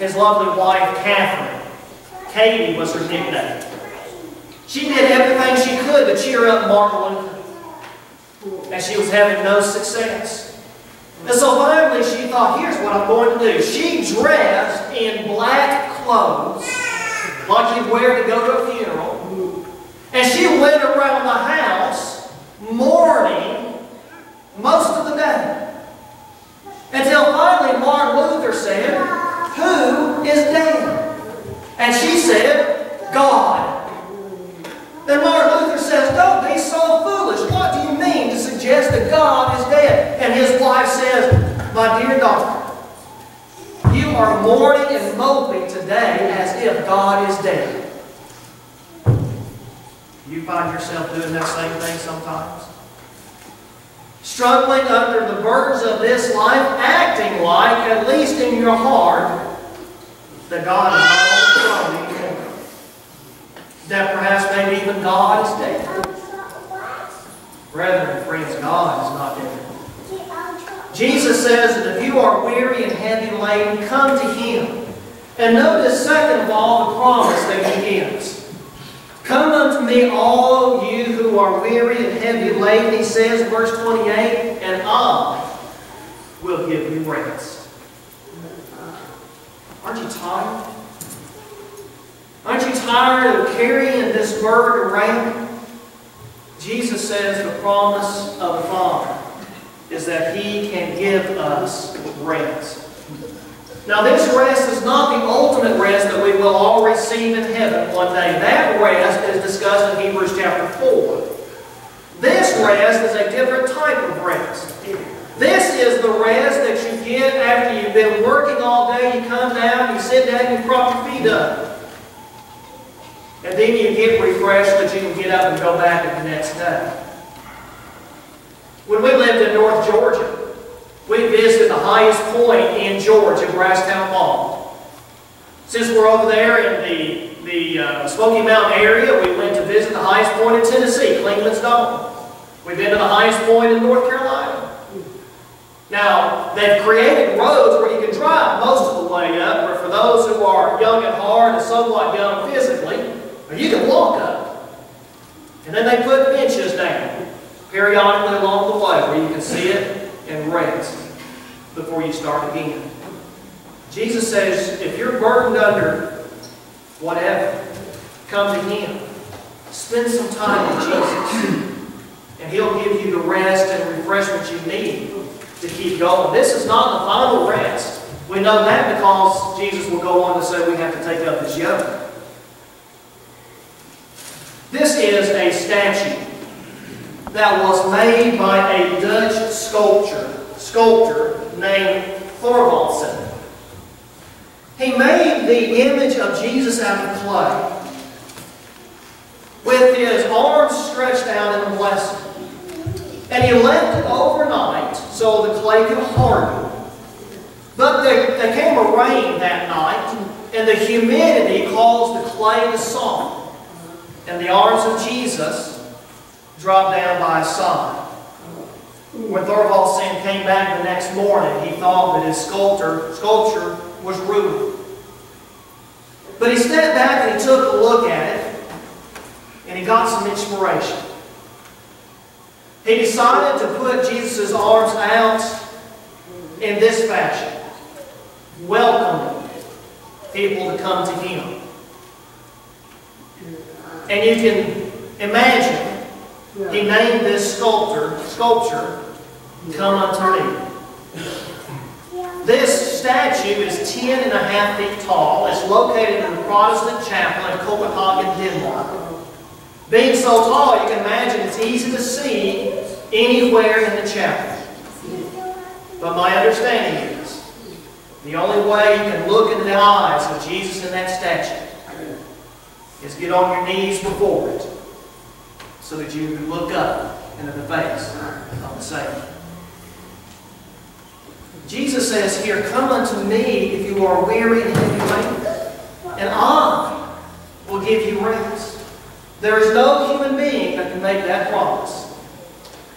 his lovely wife, Catherine. Katie was her nickname. She did everything she could to cheer up Martin Luther, and she was having no success. And so finally she thought, here's what I'm going to do. She dressed in black clothes, like you'd wear to go to a funeral, and she went around the house mourning most of the day. Until finally Martin Luther said, "Who is dead?" And she said, "God." Then Martin Luther says, "Don't be so foolish. What do you mean to suggest that God is dead?" And his wife says, "My dear daughter, you are mourning and moping today as if God is dead." You find yourself doing that same thing sometimes? Struggling under the burdens of this life, acting like, at least in your heart, that God is not on the throne anymore. That perhaps maybe even God is dead. Brethren and friends, God is not dead. Jesus says that if you are weary and heavy laden, come to Him. And notice, second of all, the promise that He gives. Come unto me, all you who are weary and heavy laden, He says in verse 28, and I will give you rest. Aren't you tired? Aren't you tired of carrying this burden around? Jesus says the promise of the Father is that He can give us rest. Now this rest is not the ultimate rest that we will all receive in heaven one day. That rest is discussed in Hebrews chapter 4. This rest is a different type of rest. This is the rest that you get after you've been working all day. You come down, you sit down, you prop your feet up. And then you get refreshed so that you can get up and go back the next day. When we lived in North Georgia, we visited the highest point in Georgia, Brasstown Mall. Since we're over there in the Smoky Mountain area, we went to visit the highest point in Tennessee, Clingman's Dome. We've been to the highest point in North Carolina. Now, they've created roads where you can drive most of the way up, or for those who are young at heart and somewhat young physically, you can walk up. And then they put benches down periodically along the way where you can sit and rest before you start again. Jesus says, if you're burdened under whatever, come to Him. Spend some time with Jesus. And He'll give you the rest and refreshment you need to keep going. This is not the final rest. We know that because Jesus will go on to say we have to take up His yoke. This is a statue that was made by a Dutch sculptor named Thorvaldsen. He made the image of Jesus out of clay with his arms stretched out in a blessing. And he left it overnight so the clay could harden. But there came a rain that night, and the humidity caused the clay to soften. And the arms of Jesus dropped down by his side. When Thorvaldsen came back the next morning, he thought that his sculpture was ruined. But he stepped back and he took a look at it, and he got some inspiration. He decided to put Jesus' arms out in this fashion, welcoming people to come to Him. And you can imagine, he named this sculpture, Come Unto Me. This statue is 10.5 feet tall. It's located in the Protestant chapel in Copenhagen, Denmark. Being so tall, you can imagine it's easy to see anywhere in the chapel. But my understanding is, the only way you can look into the eyes of Jesus in that statue is get on your knees before it so that you can look up into the face of the Savior. Jesus says here, come unto me if you are weary and heavy laden, and I will give you rest. There is no human being that can make that promise.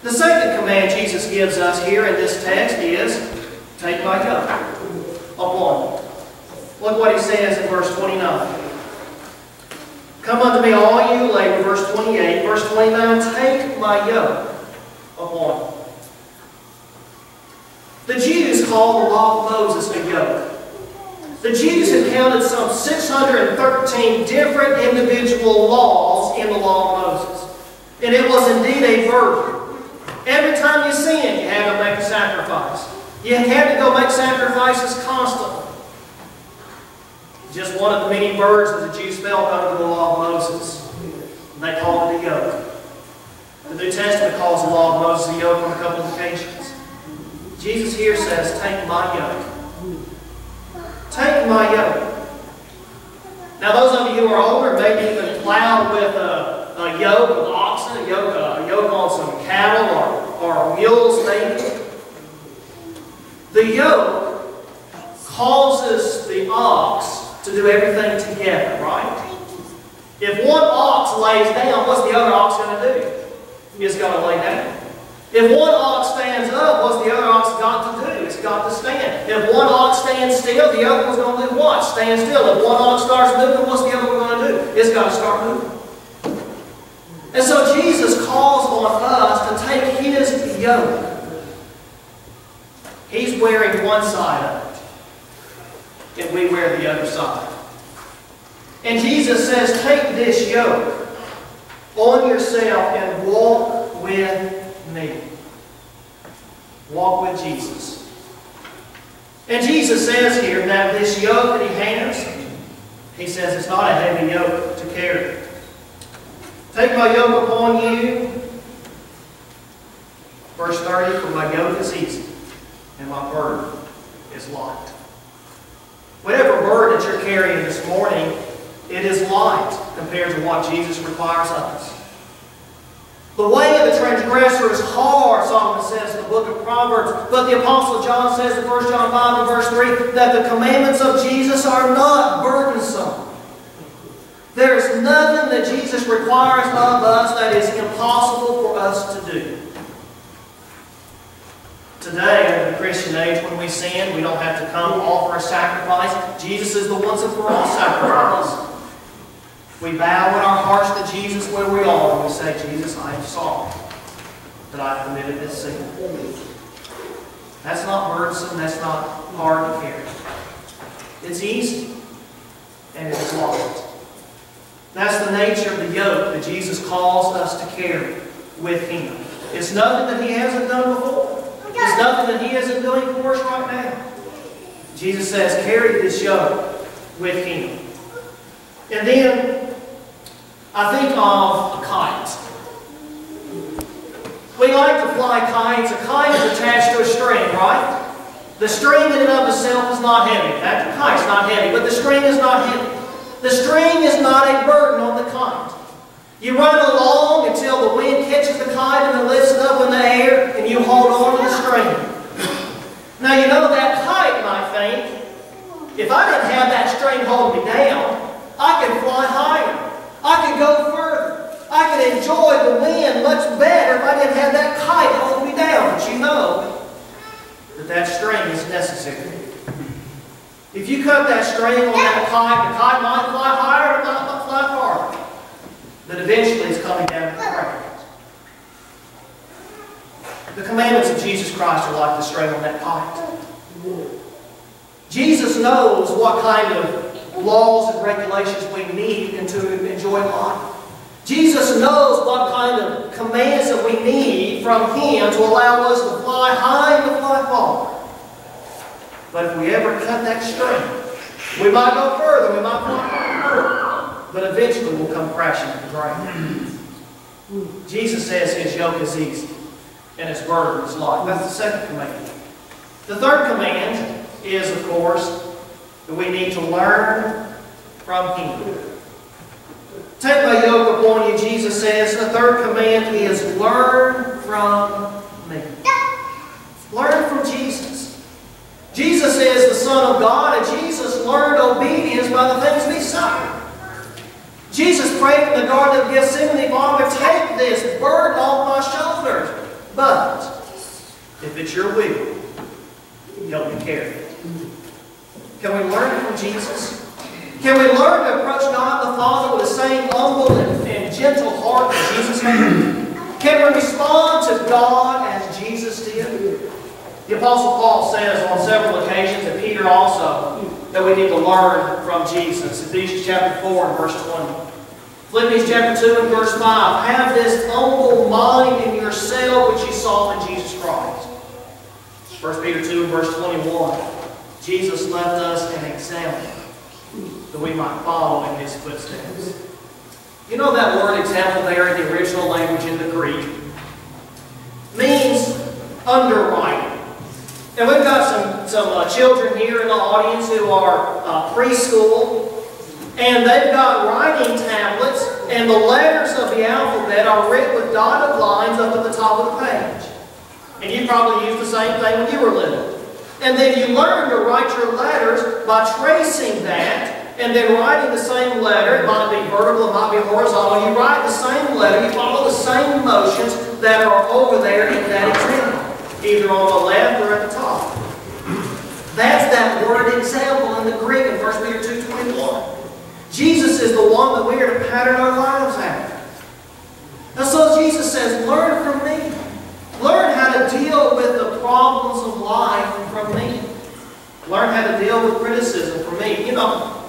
The second command Jesus gives us here in this text is, take my yoke upon you. Look what he says in verse 29. Come unto me, all you labor, verse 28. Verse 29, take my yoke upon you. The Jews called the law of Moses a yoke. The Jews had counted some 613 different individual laws in the law of Moses. And it was indeed a burden. Every time you sinned, you had to make a sacrifice. You had to go make sacrifices constantly. Just one of the many burdens that the Jews felt under the law of Moses. And they called it a yoke. The New Testament calls the law of Moses a yoke on a couple of occasions. Jesus here says, take my yoke. Take my yoke. Now those of you who are older, maybe even plowed with a yoke of oxen, a yoke on some cattle or mules maybe. The yoke causes the ox to do everything together, right? If one ox lays down, what's the other ox going to do? It's going to lay down. If one ox stands up, what's the other ox got to do? It's got to stand. If one ox stands still, the other one's going to do what? Stand still. If one ox starts moving, what's the other one going to do? It's got to start moving. And so Jesus calls on us to take His yoke. He's wearing one side of it, and we wear the other side. And Jesus says, take this yoke on yourself and walk with me. Walk with Jesus. And Jesus says here that this yoke that He has, He says it's not a heavy yoke to carry. Take my yoke upon you. Verse 30, for my yoke is easy and my burden is light. Whatever burden that you're carrying this morning, it is light compared to what Jesus requires of us. The way of the transgressor is hard, Solomon says in the book of Proverbs. But the Apostle John says in 1 John 5 and verse 3 that the commandments of Jesus are not burdensome. There is nothing that Jesus requires of us that is impossible for us to do. Today, in the Christian age, when we sin, we don't have to come offer a sacrifice. Jesus is the once and for all sacrifice. We bow in our hearts to Jesus where we are, and we say, Jesus, I am sorry that I committed this sin. That's not burdensome. That's not hard to carry. It's easy, and it's light. That's the nature of the yoke that Jesus calls us to carry with Him. It's nothing that He hasn't done before. It's nothing that He isn't doing for us right now. Jesus says, carry this yoke with Him. And then, I think of a kite. We like to fly kites. A kite is attached to a string, right? The string in and of itself is not heavy. In fact, the kite's not heavy, but the string is not heavy. The string is not a burden on the kite. You run along until the wind catches the kite and it lifts it up in the air and you hold on to the string. Now you know that kite might think, if I didn't have that string holding me down, I could fly higher. I could go further. I could enjoy the wind much better if I didn't have that kite holding me down. But you know that that string is necessary. If you cut that string on that kite, the kite might fly higher or it might fly farther. But eventually it's coming down to the ground. The commandments of Jesus Christ are like the string on that kite. Jesus knows what kind of laws and regulations we need to enjoy life. Jesus knows what kind of commands that we need from Him to allow us to fly high and to fly far. But if we ever cut that string, we might go further, we might fly farther, but eventually we'll come crashing to the ground. Jesus says His yoke is easy and His burden is light. That's the second command. The third command is, of course, that we need to learn from Him. Take my yoke upon you, Jesus says. The third command is learn from me. Learn from Jesus. Jesus is the Son of God, and Jesus learned obedience by the things that He suffered. Jesus prayed in the Garden of Gethsemane, Father, take this burden off my shoulders. But if it's your will, help me carry it. Can we learn it from Jesus? Can we learn to approach God the Father with the same humble and gentle heart that Jesus had? Can we respond to God as Jesus did? The Apostle Paul says on several occasions, and Peter also, that we need to learn from Jesus. Ephesians chapter 4 and verse 20. Philippians chapter 2 and verse 5. Have this humble mind in yourself which you saw in Jesus Christ. 1 Peter 2 and verse 21. Jesus left us an example that we might follow in His footsteps. You know that word example there in the original language in the Greek means underwriting. And we've got some children here in the audience who are preschool, and they've got writing tablets, and the letters of the alphabet are written with dotted lines up at the top of the page. And you probably used the same thing when you were little. And then you learn to write your letters by tracing that, and then writing the same letter. It might be vertical, it might be horizontal. You write the same letter, you follow the same motions that are over there in that example, either on the left or at the top. That's that word example in the Greek in 1 Peter 2:21. Jesus is the one that we are to pattern our lives after. And so Jesus says, learn from me. Learn how to deal with the problems of life from me. Learn how to deal with criticism from me. You know,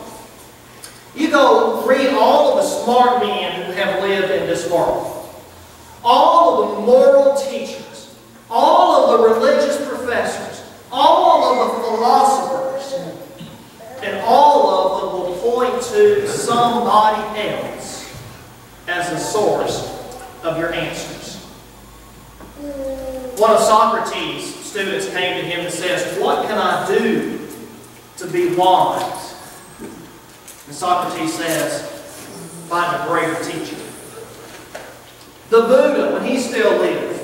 you go read all of the smart men who have lived in this world. All of the moral teachers. All of the religious professors. All of the philosophers. And all of them will point to somebody else as the source of your answers. One of Socrates' students came to him and says, what can I do to be wise? And Socrates says, find a greater teacher. The Buddha, when he still lived,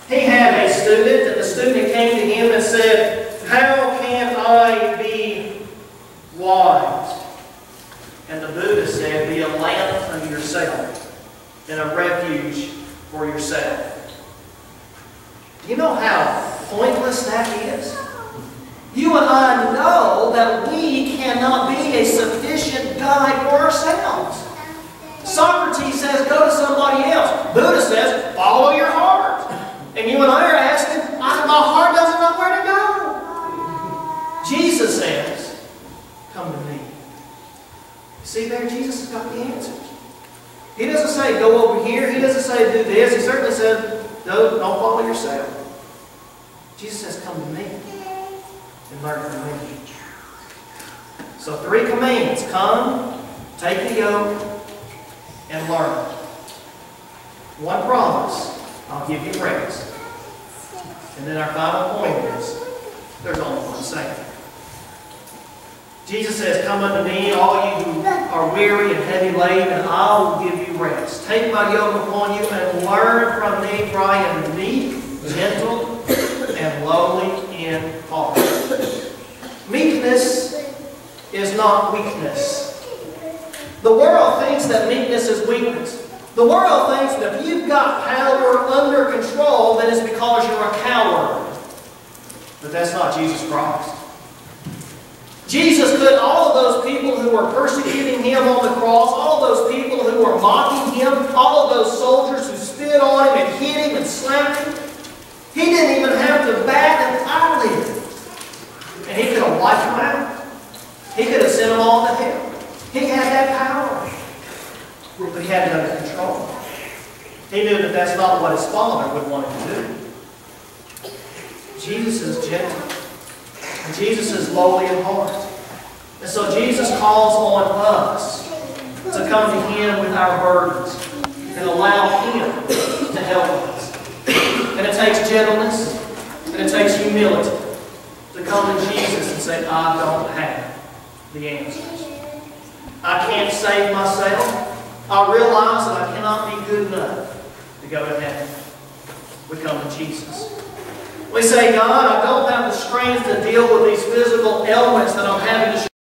he had a student, and the student came to him and said, how can I be wise? And the Buddha said, be a lamp unto yourself and a refuge for yourself. You know how pointless that is? You and I know that we cannot be a sufficient guide for ourselves. Socrates says, go to somebody else. Buddha says, follow your heart. And you and I are asking, my heart doesn't know where to go. Jesus says, come to me. See there, Jesus has got the answers. He doesn't say, go over here. He doesn't say, do this. He certainly said, don't follow yourself. Jesus says, come to me and learn from me. So 3 commands. Come, take the yoke, and learn. 1 promise. I'll give you rest. And then our final point is, there's only one Savior. Jesus says, come unto me, all you who are weary and heavy laden, and I will give you rest. Take my yoke upon you and learn from me, for I am meek, gentle, and lowly in heart. Meekness is not weakness. The world thinks that meekness is weakness. The world thinks that if you've got power under control, then it's because you're a coward. But that's not Jesus Christ. Jesus could, all of those people who were persecuting Him on the cross, all of those people who were mocking Him, all of those soldiers who spit on Him and hit Him and slapped Him, He didn't even have to bat an eyelid. And He could have wiped them out. He could have sent them all to hell. He had that power. But He had it under control. He knew that that's not what His Father would want Him to do. Jesus is gentle. And Jesus is lowly in heart. And so Jesus calls on us to come to Him with our burdens and allow Him to help us. And it takes gentleness and it takes humility to come to Jesus and say, I don't have the answers. I can't save myself. I realize that I cannot be good enough to go to heaven. We come to Jesus. We say, God, I don't have the strength to deal with these physical ailments that I'm having to